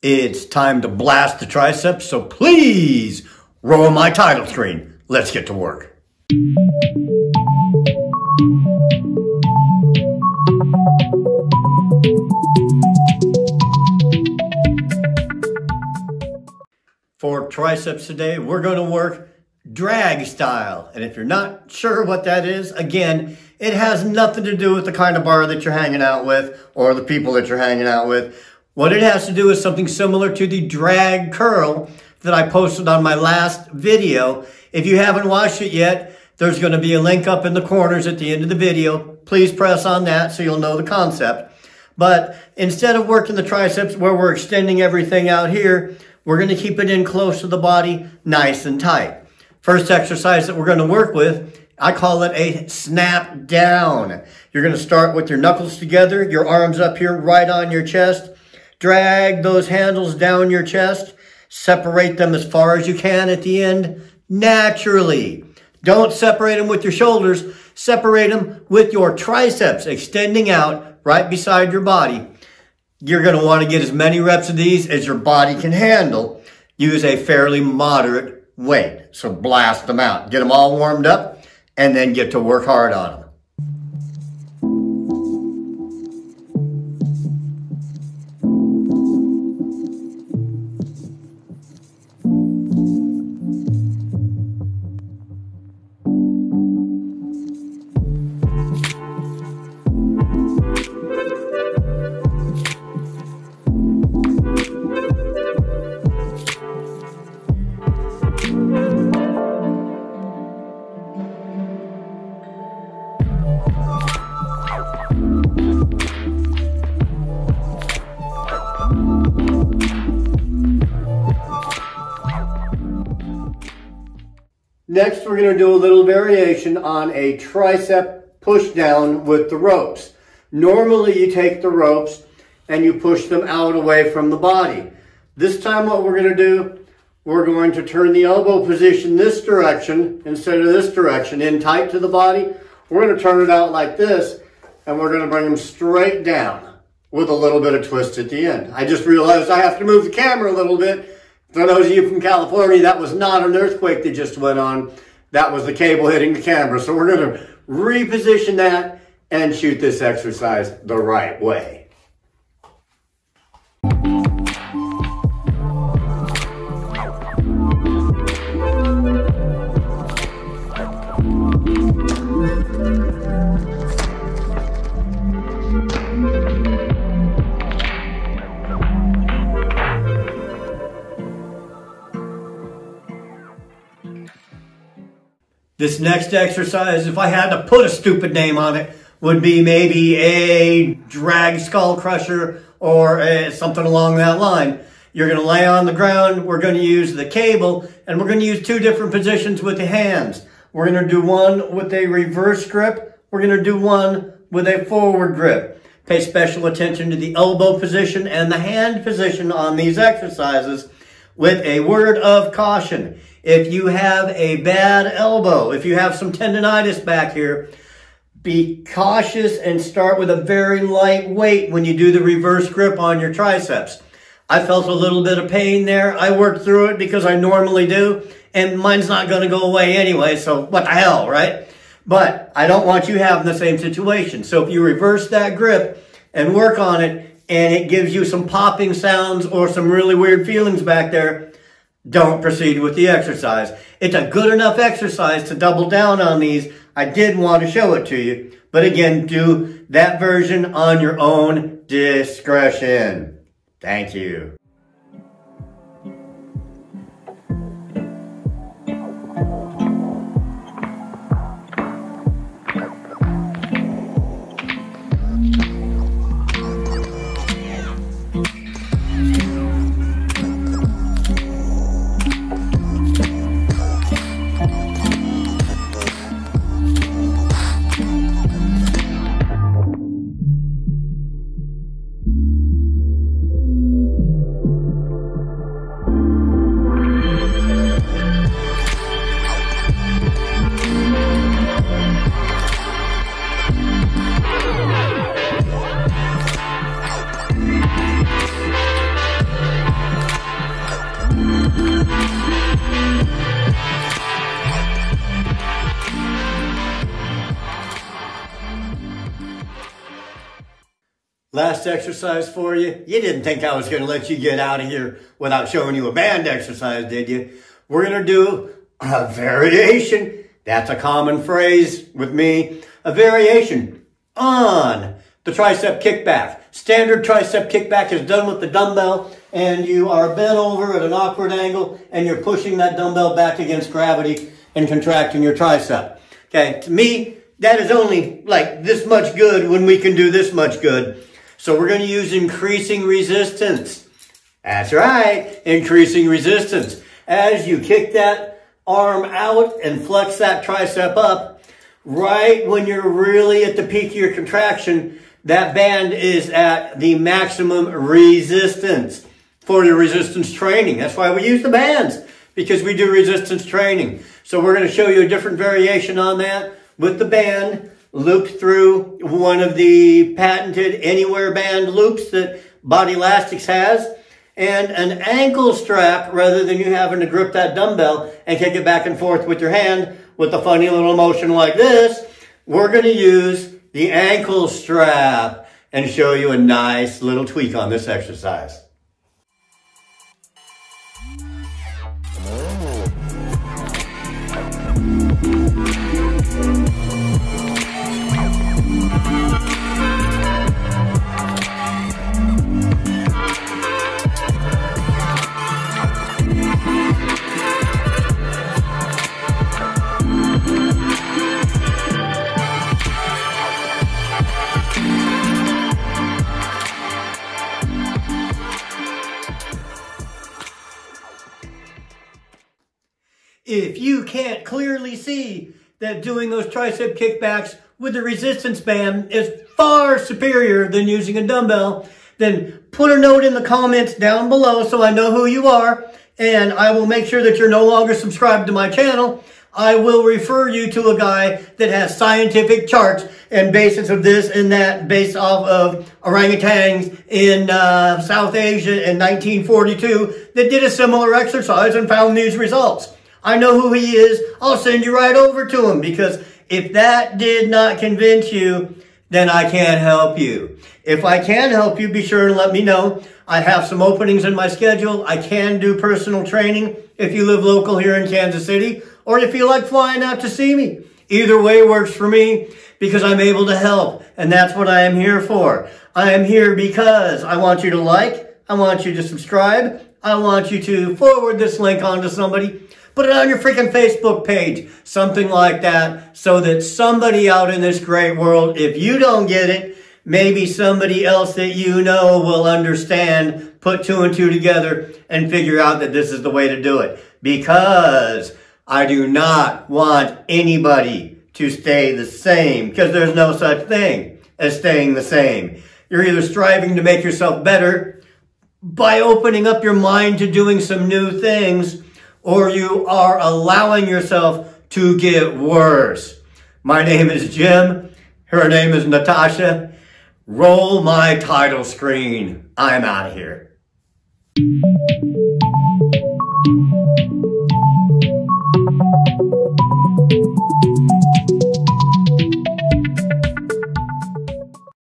It's time to blast the triceps, so please roll my title screen. Let's get to work. For triceps today, we're going to work drag style. And if you're not sure what that is, again, it has nothing to do with the kind of bar that you're hanging out with or the people that you're hanging out with. What it has to do is something similar to the drag curl that I posted on my last video. If you haven't watched it yet, there's going to be a link up in the corners at the end of the video. Please press on that so you'll know the concept. But instead of working the triceps where we're extending everything out here, we're going to keep it in close to the body, nice and tight. First exercise that we're going to work with, I call it a snap down. You're going to start with your knuckles together, your arms up here right on your chest. Drag those handles down your chest. Separate them as far as you can at the end, naturally. Don't separate them with your shoulders. Separate them with your triceps extending out right beside your body. You're going to want to get as many reps of these as your body can handle. Use a fairly moderate weight. So blast them out. Get them all warmed up and then get to work hard on them. Next, we're going to do a little variation on a tricep push down with the ropes. Normally, you take the ropes and you push them out away from the body. This time, what we're going to do, we're going to turn the elbow position this direction instead of this direction, in tight to the body. We're going to turn it out like this, and we're going to bring them straight down with a little bit of twist at the end. I just realized I have to move the camera a little bit. For those of you from California, that was not an earthquake that just went on. That was the cable hitting the camera. So we're going to reposition that and shoot this exercise the right way. This next exercise, if I had to put a stupid name on it, would be maybe a drag skull crusher or something along that line. You're going to lay on the ground. We're going to use the cable, and we're going to use two different positions with the hands. We're going to do one with a reverse grip. We're going to do one with a forward grip. Pay special attention to the elbow position and the hand position on these exercises with a word of caution. If you have a bad elbow, if you have some tendonitis back here, be cautious and start with a very light weight when you do the reverse grip on your triceps. I felt a little bit of pain there. I worked through it because I normally do, and mine's not going to go away anyway, so what the hell, right? But I don't want you having the same situation. So if you reverse that grip and work on it, and it gives you some popping sounds or some really weird feelings back there, don't proceed with the exercise. It's a good enough exercise to double down on these. I did want to show it to you. But again, do that version on your own discretion. Thank you. last exercise for you. You didn't think I was going to let you get out of here without showing you a band exercise, did you? We're going to do a variation. That's a common phrase with me. A variation on the tricep kickback. Standard tricep kickback is done with the dumbbell, and you are bent over at an awkward angle, and you're pushing that dumbbell back against gravity and contracting your tricep. Okay, to me, that is only like this much good when we can do this much good. So we're going to use increasing resistance. That's right, increasing resistance. As you kick that arm out and flex that tricep up, right when you're really at the peak of your contraction, that band is at the maximum resistance for your resistance training. That's why we use the bands, because we do resistance training. So we're going to show you a different variation on that with the band looped through one of the patented anywhere band loops that Body Elastics has, and an ankle strap rather than you having to grip that dumbbell and kick it back and forth with your hand with a funny little motion like this. We're going to use the ankle strap and show you a nice little tweak on this exercise. If you can't clearly see that doing those tricep kickbacks with the resistance band is far superior than using a dumbbell, then put a note in the comments down below so I know who you are, and I will make sure that you're no longer subscribed to my channel. I will refer you to a guy that has scientific charts and basis of this and that based off of orangutans in South Asia in 1942 that did a similar exercise and found these results. I know who he is. I'll send you right over to him, because if that did not convince you, then I can't help you. If I can help you, be sure and let me know. I have some openings in my schedule. I can do personal training if you live local here in Kansas City, or if you like flying out to see me. Either way works for me, because I'm able to help, and that's what I am here for. I am here because I want you to like, I want you to subscribe, I want you to forward this link on to somebody. Put it on your freaking Facebook page, something like that, so that somebody out in this great world, if you don't get it, maybe somebody else that you know will understand, put two and two together, and figure out that this is the way to do it. Because I do not want anybody to stay the same, because there's no such thing as staying the same. You're either striving to make yourself better by opening up your mind to doing some new things, or you are allowing yourself to get worse. My name is Jim. Her name is Natasha. Roll my title screen. I'm out of here.